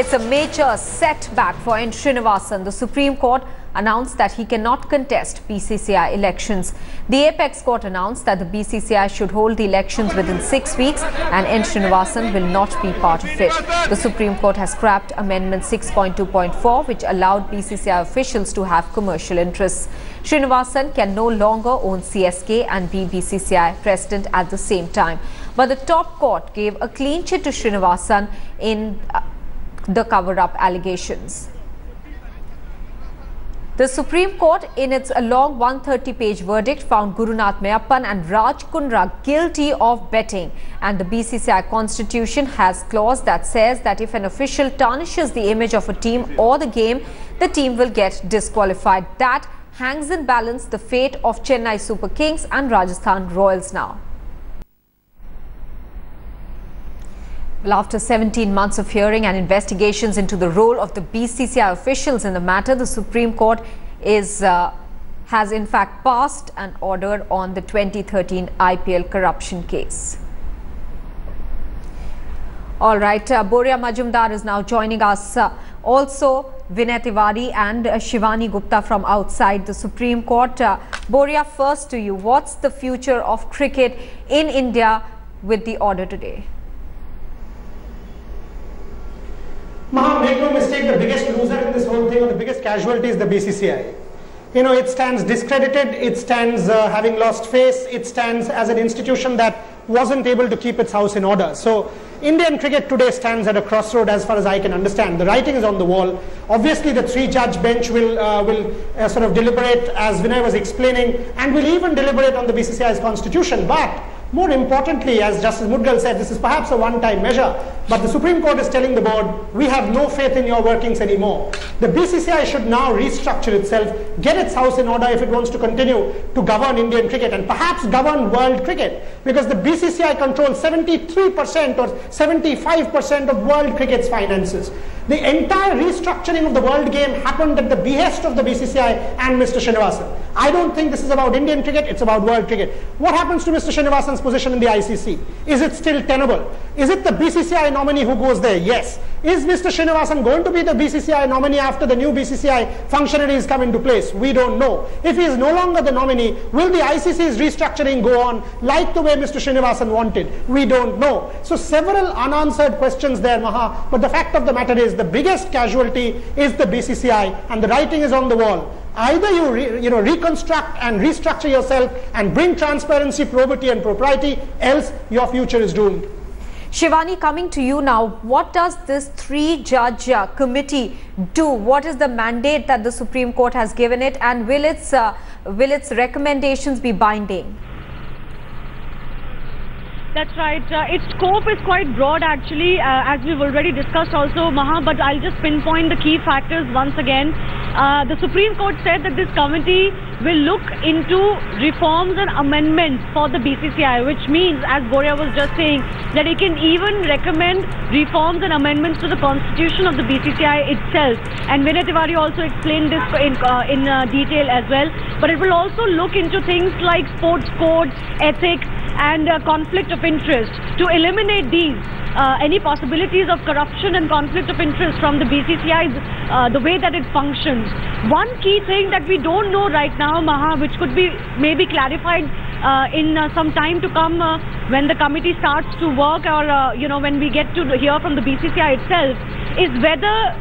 It's a major setback for N. Srinivasan. The Supreme Court announced that he cannot contest BCCI elections. The Apex Court announced that the BCCI should hold the elections within 6 weeks and N. Srinivasan will not be part of it. The Supreme Court has scrapped Amendment 6.2.4, which allowed BCCI officials to have commercial interests. Srinivasan can no longer own CSK and be BCCI president at the same time. But the top court gave a clean chit to Srinivasan in the cover-up allegations. The Supreme Court, in its long 130-page verdict, found Gurunath Mayappan and Raj Kundra guilty of betting. And the BCCI constitution has clause that says that if an official tarnishes the image of a team or the game, the team will get disqualified. That hangs in balance the fate of Chennai Super Kings and Rajasthan Royals now. Well, after 17 months of hearing and investigations into the role of the BCCI officials in the matter, the Supreme Court has in fact passed an order on the 2013 IPL corruption case. All right, Boria Majumdar is now joining us. Also, Vinay Tiwari and Shivani Gupta from outside the Supreme Court. Boria, first to you, what's the future of cricket in India with the order today? Maha, make no mistake, the biggest loser in this whole thing, or the biggest casualty, is the BCCI. You know, it stands discredited, it stands having lost face, it stands as an institution that wasn't able to keep its house in order. So, Indian cricket today stands at a crossroad as far as I can understand. The writing is on the wall. Obviously, the three-judge bench will sort of deliberate, as Vinay was explaining, and will even deliberate on the BCCI's constitution. But more importantly, as Justice Mudgal said, this is perhaps a one-time measure, but the Supreme Court is telling the board, we have no faith in your workings anymore. The BCCI should now restructure itself, get its house in order if it wants to continue to govern Indian cricket and perhaps govern world cricket, because the BCCI controls 73% or 75% of world cricket's finances. The entire restructuring of the world game happened at the behest of the BCCI and Mr. Srinivasan. I don't think this is about Indian cricket, it's about world cricket. What happens to Mr. Srinivasan's position in the ICC? Is it still tenable? Is it the BCCI nominee who goes there? Yes. Is Mr. Srinivasan going to be the BCCI nominee after the new BCCI functionaries come into place? We don't know. If he is no longer the nominee, will the ICC's restructuring go on like the way Mr. Srinivasan wanted? We don't know. So several unanswered questions there, Maha, but the fact of the matter is the biggest casualty is the BCCI, and the writing is on the wall. Either you reconstruct and restructure yourself and bring transparency, probity and propriety, else your future is doomed. Shivani, coming to you now, what does this three-judge committee do? What is the mandate that the Supreme Court has given it, and will its recommendations be binding? That's right. Its scope is quite broad actually, as we've already discussed also, Maha, but I'll just pinpoint the key factors once again. The Supreme Court said that this committee will look into reforms and amendments for the BCCI, which means, as Boria was just saying, that it can even recommend reforms and amendments to the constitution of the BCCI itself. And Vinay Tiwari also explained this in detail as well. But it will also look into things like sports code, ethics, and conflict of interest to eliminate these any possibilities of corruption and conflict of interest from the BCCI, the way that it functions. One key thing that we don't know right now, Maha, which could be maybe clarified in some time to come when the committee starts to work, or when we get to hear from the BCCI itself, is whether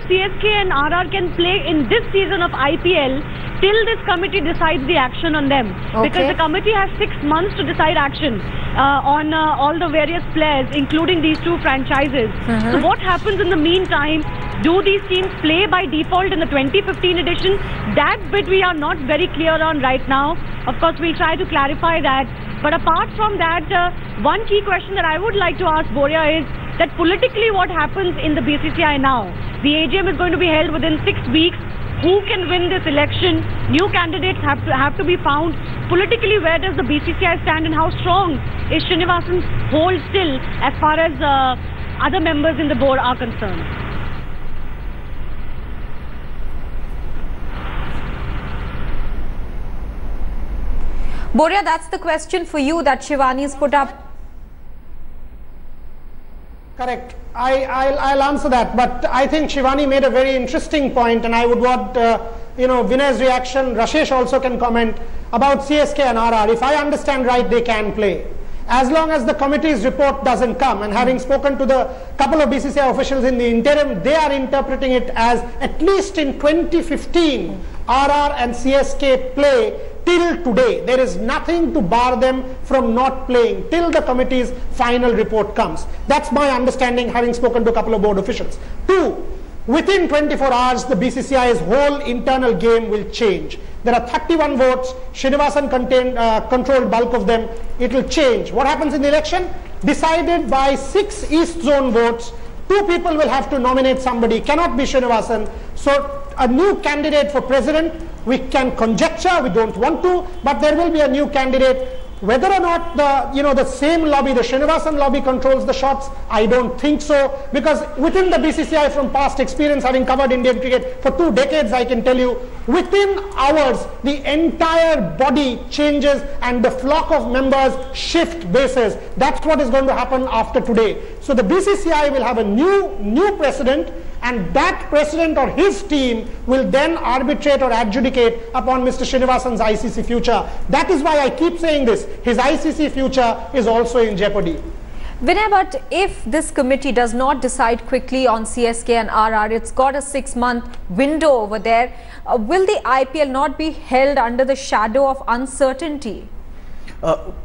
CSK and RR can play in this season of IPL till this committee decides the action on them. Okay. Because the committee has 6 months to decide action on all the various players, including these two franchises. So what happens in the meantime? Do these teams play by default in the 2015 edition? That bit we are not very clear on right now. Of course, we'll try to clarify that. But apart from that, one key question that I would like to ask Boria is that politically what happens in the BCCI now? The AGM is going to be held within 6 weeks. Who can win this election? New candidates have to be found. Politically, where does the BCCI stand, and how strong is Srinivasan's hold still as far as other members in the board are concerned? Boria, that's the question for you that Shivani has put up. Correct. I'll answer that, but I think Shivani made a very interesting point, and I would want Vinay's reaction. Rashesh also can comment about CSK and RR. If I understand right, they can play as long as the committee's report doesn't come. And having spoken to the couple of BCCI officials in the interim, they are interpreting it as at least in 2015, RR and CSK play till today. There is nothing to bar them from not playing till the committee's final report comes. That's my understanding, having spoken to a couple of board officials. Two, within 24 hours, the BCCI's whole internal game will change. There are 31 votes. Srinivasan controlled bulk of them. It will change. What happens in the election? Decided by 6 East Zone votes. 2 people will have to nominate somebody. Cannot be Srinivasan. So a new candidate for president, we can conjecture, we don't want to, but there will be a new candidate. Whether or not the same lobby, the Srinivasan lobby, controls the shots, I don't think so, because within the BCCI, from past experience, having covered Indian cricket for 2 decades, I can tell you, within hours, the entire body changes and the flock of members shift bases. That's what is going to happen after today. So the BCCI will have a new president, and that president or his team will then arbitrate or adjudicate upon Mr. Srinivasan's ICC future. That is why I keep saying this. His ICC future is also in jeopardy. Vinay, but if this committee does not decide quickly on CSK and RR, it's got a 6-month window over there. Will the IPL not be held under the shadow of uncertainty?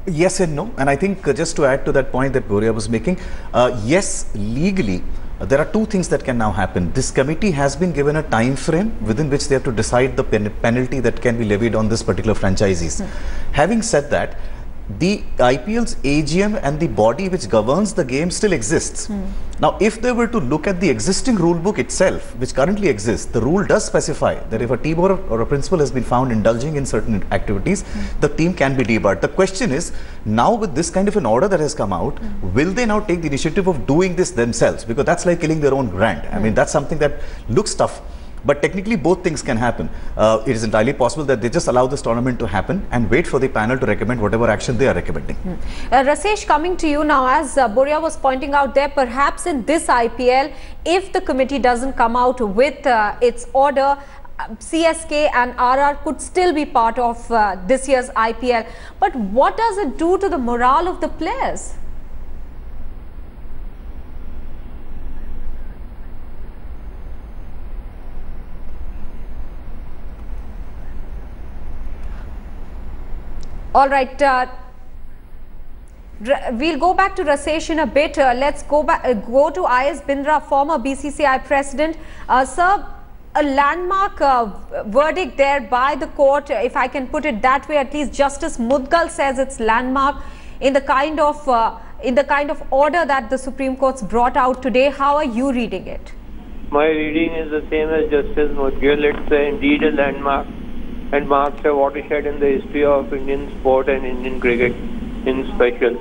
Yes and no. And I think just to add to that point that Boria was making, yes, legally, there are 2 things that can now happen. This committee has been given a time frame within which they have to decide the penalty that can be levied on this particular franchisees. Having said that, the IPL's AGM and the body which governs the game still exists. Now, if they were to look at the existing rule book itself, which currently exists, the rule does specify that if a team or a principal has been found indulging in certain activities, the team can be debarred. The question is, now with this kind of an order that has come out, will they now take the initiative of doing this themselves? Because that's like killing their own brand. I mean, that's something that looks tough. But technically, both things can happen. It is entirely possible that they just allow this tournament to happen and wait for the panel to recommend whatever action they are recommending. Rasesh, coming to you now, as Boria was pointing out there, perhaps in this IPL, if the committee doesn't come out with its order, CSK and RR could still be part of this year's IPL. But what does it do to the morale of the players? All right, we'll go back to Rasesh in a bit. Let's go to IS Bindra, former BCCI president. Sir, a landmark verdict there by the court, if I can put it that way. At least Justice Mudgal says it's landmark in the kind of order that the Supreme Court's brought out today. How are you reading it? My reading is the same as Justice Mudgal. It's indeed a landmark and marks a watershed in the history of Indian sport and Indian cricket in special.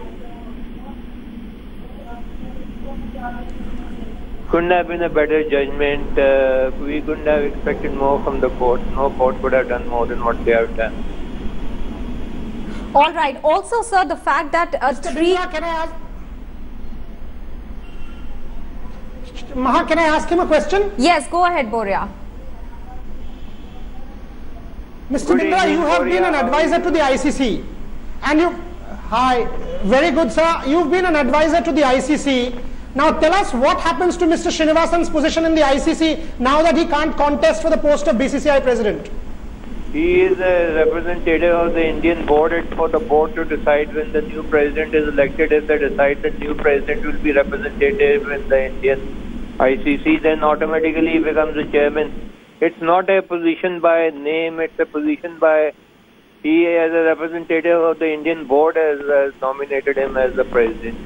Couldn't have been a better judgment. We couldn't have expected more from the court. No court could have done more than what they have done. All right. Also, sir, the fact that Maha, can I ask him a question? Yes, go ahead, Boria. Mr. Bindra, you have been an advisor to the ICC, and very good, sir. You've been an advisor to the ICC. Now tell us what happens to Mr. Srinivasan's position in the ICC now that he can't contest for the post of BCCI president. He is a representative of the Indian board. It's for the board to decide when the new president is elected. If they decide the new president will be representative in the Indian ICC, then automatically he becomes the chairman. It's not a position by name, it's a position by, he as a representative of the Indian board has nominated him as the president.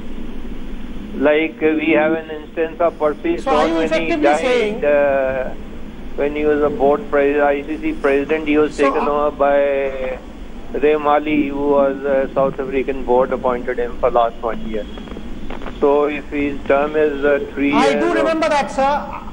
Like we have an instance of Percy Stone when he died, when he was a board ICC president, he was taken over by Ray Mali, who was a South African board appointed him for last 1 year. So if his term is 3 years... I do remember that, sir.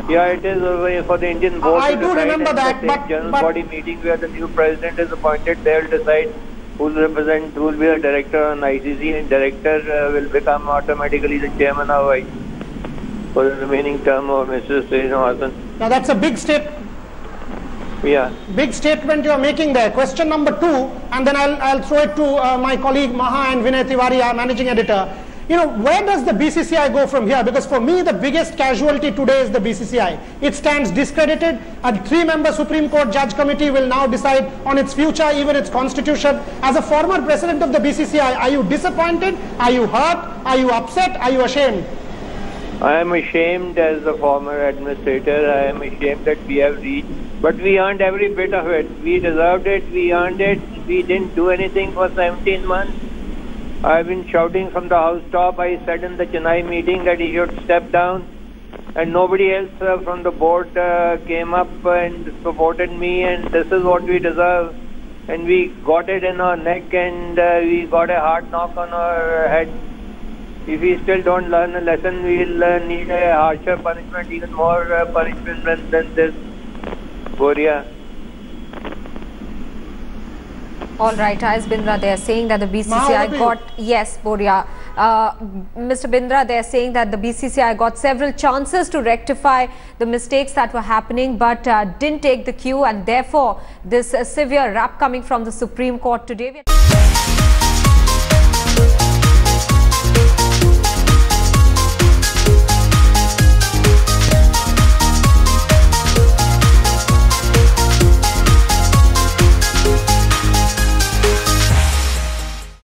Yeah, it is for the Indian board I do remember that, but general body meeting where the new president is appointed, they will decide who will be the director on ICC, and director will become automatically the chairman of ICC for the remaining term of Mr. Srinivasan. Now that's a big statement. Yeah. Big statement you are making there. Question number 2, and then I'll throw it to my colleague Maha and Vinay Tiwari, our managing editor. You know, where does the BCCI go from here? Because for me, the biggest casualty today is the BCCI. It stands discredited. A 3-member Supreme Court judge committee will now decide on its future, even its constitution. As a former president of the BCCI, are you disappointed? Are you hurt? Are you upset? Are you ashamed? I am ashamed as a former administrator. I am ashamed that we have reached, but we earned every bit of it. We deserved it. We earned it. We didn't do anything for 17 months. I've been shouting from the house top. I said in the Chennai meeting that he should step down, and nobody else from the board came up and supported me, and this is what we deserve. And we got it in our neck, and we got a hard knock on our head. If we still don't learn a lesson, we'll need a harsher punishment, even more punishment than this. Boria. All right, as Bindra, they are saying that the BCCI got, yes, Boria. Mr. Bindra, they are saying that the BCCI got several chances to rectify the mistakes that were happening, but didn't take the cue, and therefore this severe rap coming from the Supreme Court today.